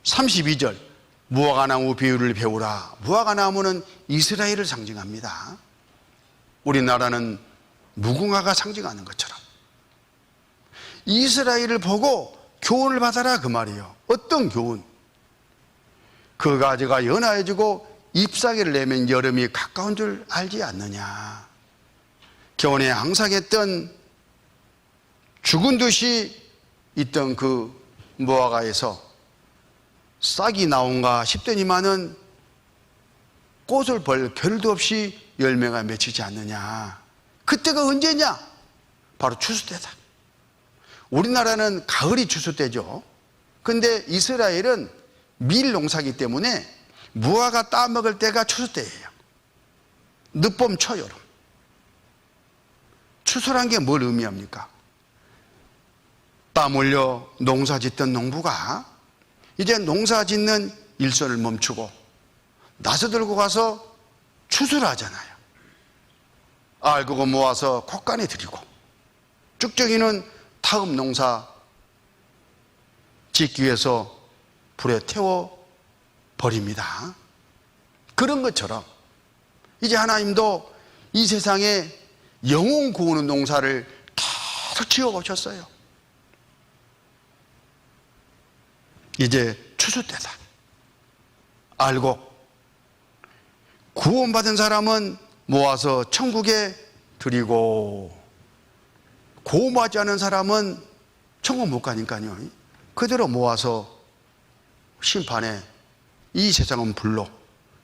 32절. 무화과 나무 비유를 배우라. 무화과 나무는 이스라엘을 상징합니다. 우리나라는 무궁화가 상징하는 것처럼 이스라엘을 보고 교훈을 받아라, 그 말이에요. 어떤 교훈? 그 가지가 연하여지고 잎사귀를 내면 여름이 가까운 줄 알지 않느냐. 겨우내 항상 했던 죽은 듯이 있던 그 무화과에서 싹이 나온가 싶더니만은 꽃을 벌 겨를도 없이 열매가 맺히지 않느냐. 그때가 언제냐? 바로 추수 때다. 우리나라는 가을이 추수 때죠. 근데 이스라엘은 밀 농사기 때문에 무화과 따먹을 때가 추수 때예요. 늦봄 초여름. 추수란 게 뭘 의미합니까? 땀 흘려 농사 짓던 농부가 이제 농사 짓는 일선을 멈추고 나서 들고 가서 추수를 하잖아요. 알곡을 모아서 콧간에 들이고 쭉정이는 다음 농사 짓기 위해서 불에 태워 버립니다. 그런 것처럼 이제 하나님도 이 세상에 영혼 구하는 농사를 계속 지어오셨어요. 이제 추수 때다. 알곡 구원받은 사람은 모아서 천국에 드리고, 구원받지 않은 사람은 천국 못 가니까요, 그대로 모아서 심판에 이 세상은 불로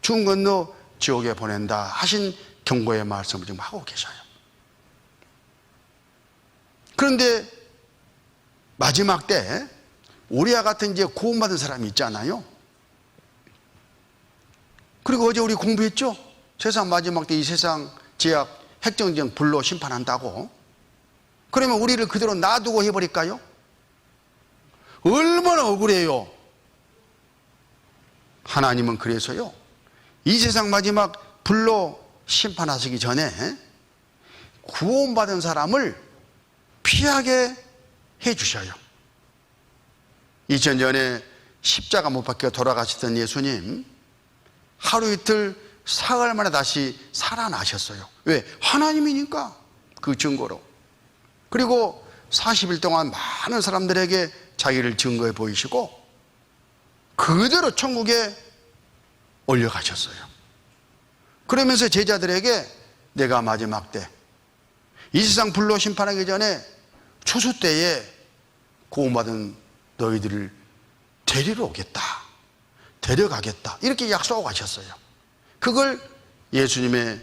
죽은 건너 지옥에 보낸다 하신 경고의 말씀을 지금 하고 계셔요. 그런데 마지막 때 우리와 같은 이제 구원받은 사람이 있잖아요. 그리고 어제 우리 공부했죠? 세상 마지막 때 이 세상 제약 핵정쟁 불로 심판한다고. 그러면 우리를 그대로 놔두고 해버릴까요? 얼마나 억울해요. 하나님은 그래서요, 이 세상 마지막 불로 심판하시기 전에 구원받은 사람을 피하게 해주셔요. 2000년에 십자가 못 박혀 돌아가시던 예수님, 하루 이틀 사흘 만에 다시 살아나셨어요. 왜? 하나님이니까, 그 증거로. 그리고 40일 동안 많은 사람들에게 자기를 증거해 보이시고 그대로 천국에 올려가셨어요. 그러면서 제자들에게 내가 마지막 때 이 세상 불로 심판하기 전에 추수 때에 구원받은 너희들을 데리러 오겠다, 데려가겠다, 이렇게 약속하셨어요. 그걸 예수님의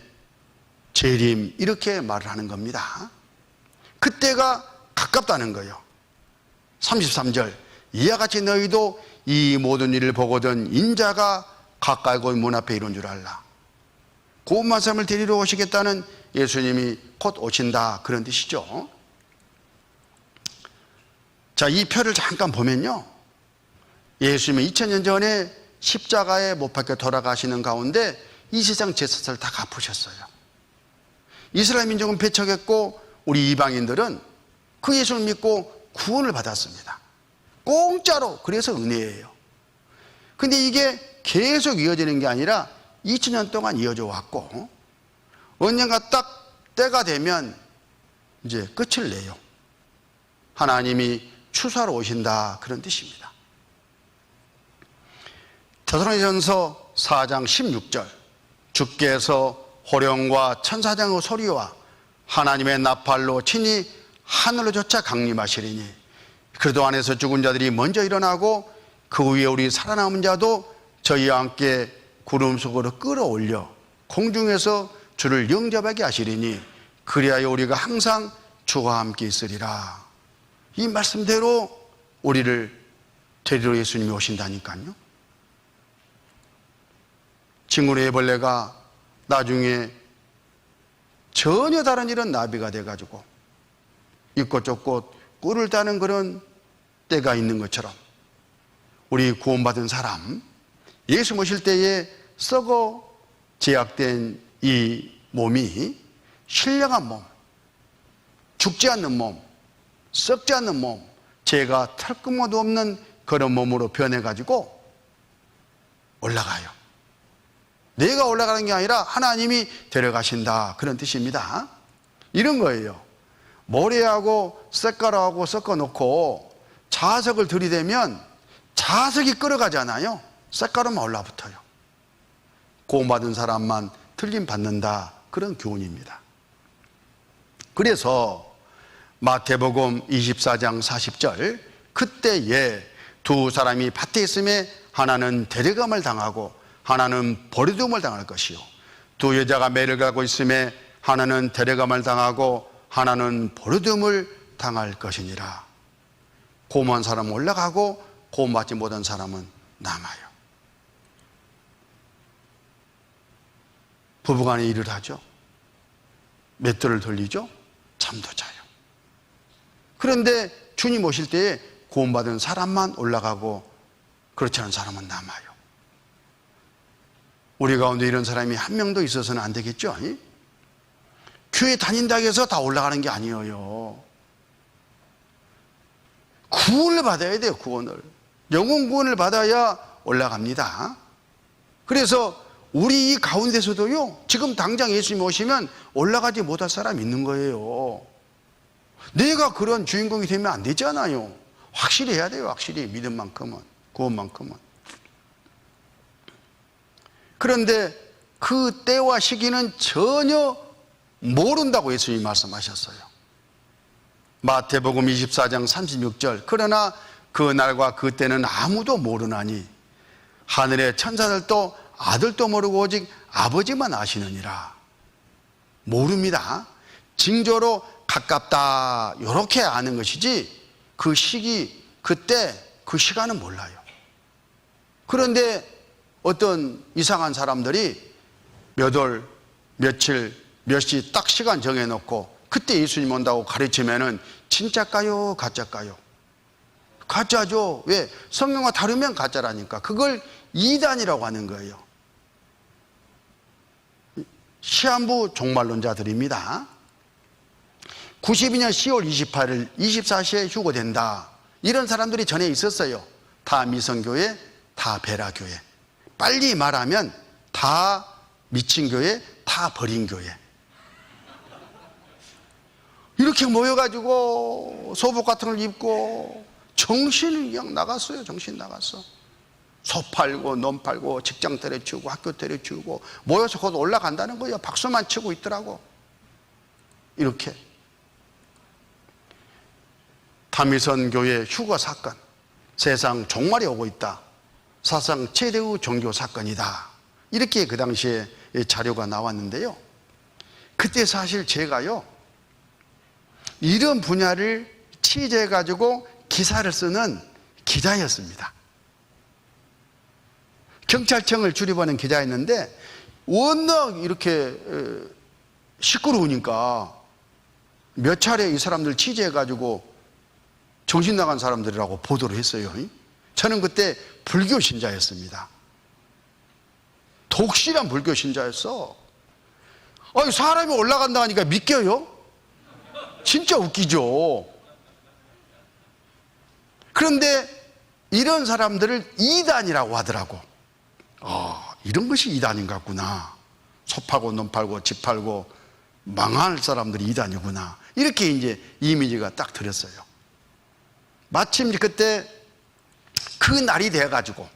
재림, 이렇게 말을 하는 겁니다. 그때가 가깝다는 거예요. 33절, 이와 같이 너희도 이 모든 일을 보거든 인자가 가까이 곧 문 앞에 이른 줄 알라. 구원받은 사람을 데리러 오시겠다는 예수님이 곧 오신다, 그런 뜻이죠. 자, 이 표를 잠깐 보면요, 예수님이 2000년 전에 십자가에 못 박혀 돌아가시는 가운데 이 세상 죄사를 다 갚으셨어요. 이스라엘 민족은 배척했고 우리 이방인들은 그 예수를 믿고 구원을 받았습니다. 공짜로. 그래서 은혜예요. 근데 이게 계속 이어지는 게 아니라 2000년 동안 이어져 왔고, 언젠가 딱 때가 되면 이제 끝을 내요. 하나님이 추수하러 오신다, 그런 뜻입니다. 데살로니가전서 4장 16절, 주께서 호령과 천사장의 소리와 하나님의 나팔로 친히 하늘로 쫓아 강림하시리니 그도 안에서 죽은 자들이 먼저 일어나고 그 위에 우리 살아남은 자도 저희와 함께 구름 속으로 끌어올려 공중에서 주를 영접하게 하시리니 그리하여 우리가 항상 주와 함께 있으리라. 이 말씀대로 우리를 데리러 예수님이 오신다니까요. 징그러 애벌레가 나중에 전혀 다른 이런 나비가 돼가지고 있고 좁고 꿀을 따는 그런 때가 있는 것처럼 우리 구원받은 사람, 예수 모실 때에 썩어 제약된 이 몸이 신령한 몸, 죽지 않는 몸, 썩지 않는 몸, 죄가 털끝도 없는 그런 몸으로 변해가지고 올라가요. 내가 올라가는 게 아니라 하나님이 데려가신다, 그런 뜻입니다. 이런 거예요. 모래하고 쇳가루하고 섞어놓고 자석을 들이대면 자석이 끌어가잖아요. 쇳가루만 올라붙어요. 구원받은 사람만 틀림받는다, 그런 교훈입니다. 그래서 마태복음 24장 40절, 그때에 두 사람이 밭에 있음에 하나는 데려감을 당하고 하나는 버려둠을 당할 것이요, 두 여자가 매를 가고 있음에 하나는 데려감을 당하고 하나는 버려둠을 당할 것이니라. 구원한 사람은 올라가고 구원받지 못한 사람은 남아요. 부부간에 일을 하죠. 맷돌을 돌리죠. 잠도 자요. 그런데 주님 오실 때에 구원받은 사람만 올라가고 그렇지 않은 사람은 남아요. 우리 가운데 이런 사람이 한 명도 있어서는 안 되겠죠. 교회 다닌다고 해서 다 올라가는 게 아니에요. 구원을 받아야 돼요. 구원을. 영혼 구원을 받아야 올라갑니다. 그래서 우리 이 가운데서도요, 지금 당장 예수님 오시면 올라가지 못할 사람이 있는 거예요. 내가 그런 주인공이 되면 안 되잖아요. 확실히 해야 돼요. 확실히 믿음만큼은, 구원만큼은. 그런데 그 때와 시기는 전혀 모른다고 예수님이 말씀하셨어요. 마태복음 24장 36절. 그러나 그 날과 그 때는 아무도 모르나니 하늘의 천사들도 아들도 모르고 오직 아버지만 아시느니라. 모릅니다. 징조로 가깝다 이렇게 아는 것이지 그 시기, 그때, 그 시간은 몰라요. 그런데 어떤 이상한 사람들이 몇 월, 며칠, 몇 시 딱 시간 정해놓고 그때 예수님 온다고 가르치면은 진짜일까요? 가짜일까요? 가짜죠. 왜? 성경과 다르면 가짜라니까. 그걸 이단이라고 하는 거예요. 시한부 종말론자들입니다. 92년 10월 28일 24시에 휴거된다. 이런 사람들이 전에 있었어요. 다 미성교회, 다 베라교회. 빨리 말하면 다 미친 교회, 다 버린 교회. 이렇게 모여가지고 소복 같은 걸 입고 정신이 그냥 나갔어요. 정신 나갔어. 소 팔고 논 팔고 직장 때려치우고 학교 때려치우고 모여서 곧 올라간다는 거예요. 박수만 치고 있더라고. 이렇게 다미선 교회 휴거 사건, 세상 종말이 오고 있다. 사상 최대의 종교 사건이다. 이렇게 그 당시에 자료가 나왔는데요. 그때 사실 제가요, 이런 분야를 취재해가지고 기사를 쓰는 기자였습니다. 경찰청을 출입하는 기자였는데 워낙 이렇게 시끄러우니까 몇 차례 이 사람들 취재해가지고 정신 나간 사람들이라고 보도를 했어요. 저는 그때 불교 신자였습니다. 독실한 불교 신자였어. 아니, 사람이 올라간다 하니까 믿겨요? 진짜 웃기죠. 그런데 이런 사람들을 이단이라고 하더라고. 이런 것이 이단인 것 같구나. 소 팔고 논 팔고 집 팔고 망할 사람들이 이단이구나. 이렇게 이제 이미지가 딱 들었어요. 마침 그때 그 날이 돼가지고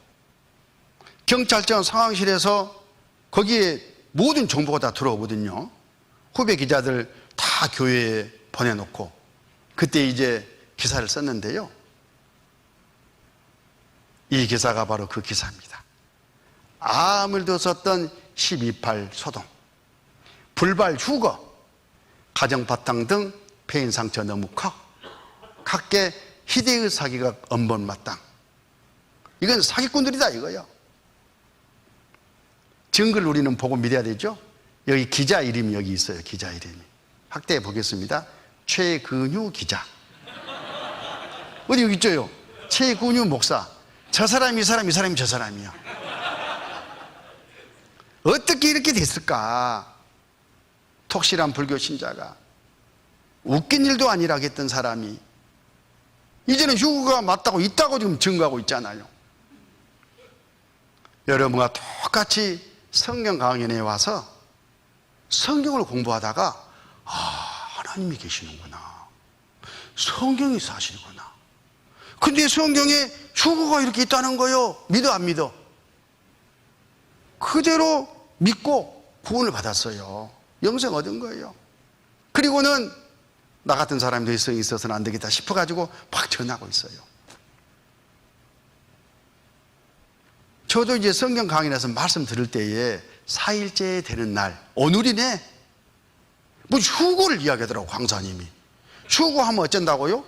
경찰청 상황실에서 거기에 모든 정보가 다 들어오거든요. 후배 기자들 다 교회에 보내놓고 그때 이제 기사를 썼는데요. 이 기사가 바로 그 기사입니다. 아무도 썼던 12.8 소동, 불발 휴거, 가정 바탕 등 폐인 상처 너무 커. 각계 희대의 사기가 엄번마땅. 이건 사기꾼들이다 이거요. 증거를 우리는 보고 믿어야 되죠. 여기 기자 이름이 여기 있어요. 기자 이름이. 확대해 보겠습니다. 최근유 기자. 어디 여기 있죠요. 최근유 목사. 저 사람이 이 사람, 이 사람이 저 사람이요. 어떻게 이렇게 됐을까? 톡실한 불교 신자가 웃긴 일도 아니라 했던 사람이 이제는 휴거가 맞다고 있다고 지금 증거하고 있잖아요. 여러분과 똑같이 성경 강연에 와서 성경을 공부하다가 하나님이 계시는구나. 성경이 사실이구나. 근데 성경에 휴거가 이렇게 있다는 거요. 믿어 안 믿어? 그대로 믿고 구원을 받았어요. 영생 얻은 거예요. 그리고는 나 같은 사람이 일성이 있어서는 안 되겠다 싶어가지고 막 전하고 있어요. 저도 이제 성경 강연에서 말씀 들을 때에 4일째 되는 날, 오늘이네. 뭐 휴거를 이야기하더라고, 강사님이. 휴거하면 어쩐다고요?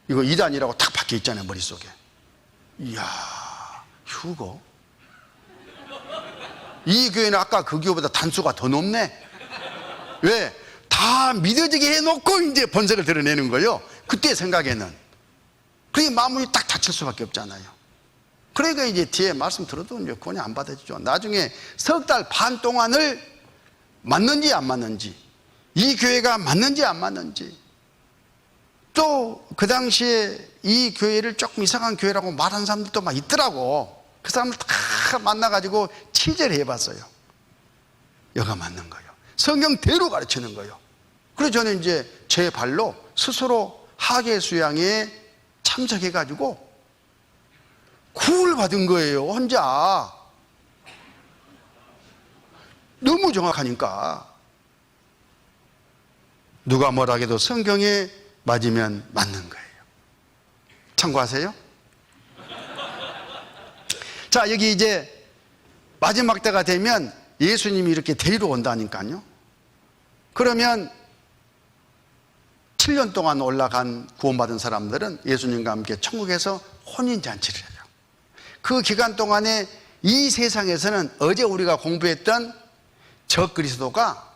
이거 이단이라고 탁 박혀 있잖아요, 머릿속에. 이야, 휴거? 이 교회는 아까 그 교회보다 단수가 더 높네. 왜? 다 믿어지게 해놓고 이제 본색을 드러내는 거예요. 그때 생각에는. 그게 마음이 딱 닫힐 수밖에 없잖아요. 그러니까 이제 뒤에 말씀 들어도 이제 구원이 안 받아지죠. 나중에 석 달 반 동안을 맞는지 안 맞는지, 이 교회가 맞는지 안 맞는지, 또 그 당시에 이 교회를 조금 이상한 교회라고 말하는 사람들도 막 있더라고. 그 사람들 다 만나가지고 취재를 해봤어요. 여가 맞는 거예요. 성경대로 가르치는 거예요. 그래서 저는 이제 제 발로 스스로 학예 수양에 참석해가지고 구원을 받은 거예요. 혼자. 너무 정확하니까. 누가 뭐라 해도 성경에 맞으면 맞는 거예요. 참고하세요. 자, 여기 이제 마지막 때가 되면 예수님이 이렇게 데리러 온다니까요. 그러면 7년 동안 올라간 구원받은 사람들은 예수님과 함께 천국에서 혼인잔치를 해요. 그 기간 동안에 이 세상에서는 어제 우리가 공부했던 적 그리스도가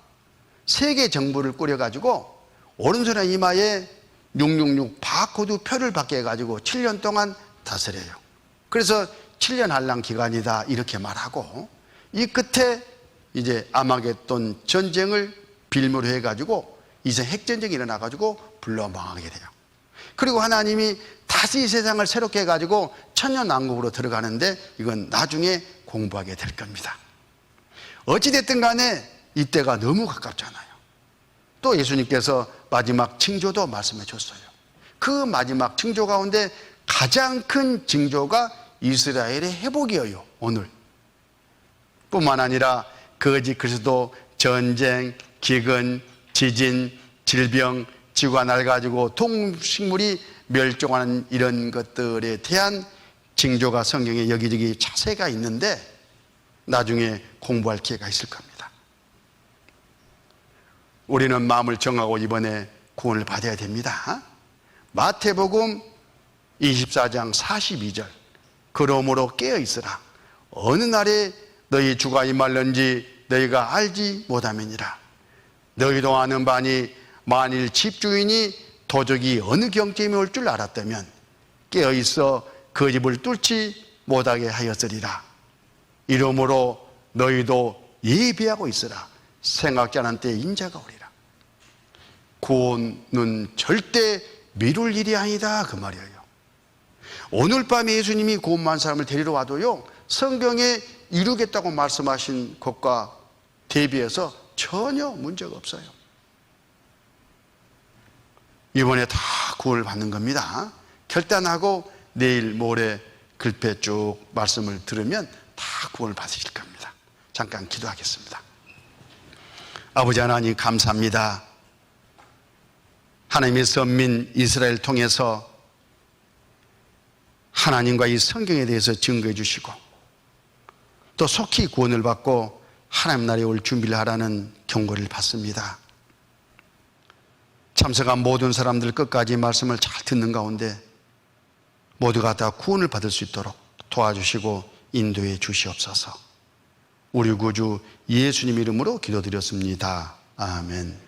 세계 정부를 꾸려가지고 오른손에 이마에 666 바코드 표를 받게 해가지고 7년 동안 다스려요. 그래서 7년 한랑 기간이다 이렇게 말하고, 이 끝에 이제 아마겟돈 전쟁을 빌미로 해가지고 이제 핵전쟁이 일어나가지고 불러 망하게 돼요. 그리고 하나님이 다시 이 세상을 새롭게 해가지고 천년왕국으로 들어가는데 이건 나중에 공부하게 될 겁니다. 어찌됐든 간에 이때가 너무 가깝잖아요. 또 예수님께서 마지막 징조도 말씀해 줬어요. 그 마지막 징조 가운데 가장 큰 징조가 이스라엘의 회복이에요. 오늘 뿐만 아니라 거짓 그리스도, 전쟁, 기근, 지진, 질병, 지구가 낡아지고 동식물이 멸종하는 이런 것들에 대한 징조가 성경에 여기저기 자세가 있는데 나중에 공부할 기회가 있을 겁니다. 우리는 마음을 정하고 이번에 구원을 받아야 됩니다. 마태복음 24장 42절, 그러므로 깨어있으라. 어느 날에 너희 주가 임할는지 너희가 알지 못함이니라. 너희도 아는 바니 만일 집주인이 도적이 어느 경쯤에 올 줄 알았다면 깨어있어 그 집을 뚫지 못하게 하였으리라. 이러므로 너희도 예비하고 있으라. 생각지 않은 때에 인자가 오리라. 구원은 절대 미룰 일이 아니다 그 말이에요. 오늘 밤에 예수님이 구원만 사람을 데리러 와도요, 성경에 이루겠다고 말씀하신 것과 대비해서 전혀 문제가 없어요. 이번에 다 구원을 받는 겁니다. 결단하고 내일 모레 글패 쭉 말씀을 들으면 다 구원을 받으실 겁니다. 잠깐 기도하겠습니다. 아버지 하나님 감사합니다. 하나님의 선민 이스라엘 통해서 하나님과 이 성경에 대해서 증거해 주시고 또 속히 구원을 받고 하나님 나라에 올 준비를 하라는 경고를 받습니다. 참석한 모든 사람들 끝까지 말씀을 잘 듣는 가운데 모두가 다 구원을 받을 수 있도록 도와주시고 인도해 주시옵소서. 우리 구주 예수님 이름으로 기도드렸습니다. 아멘.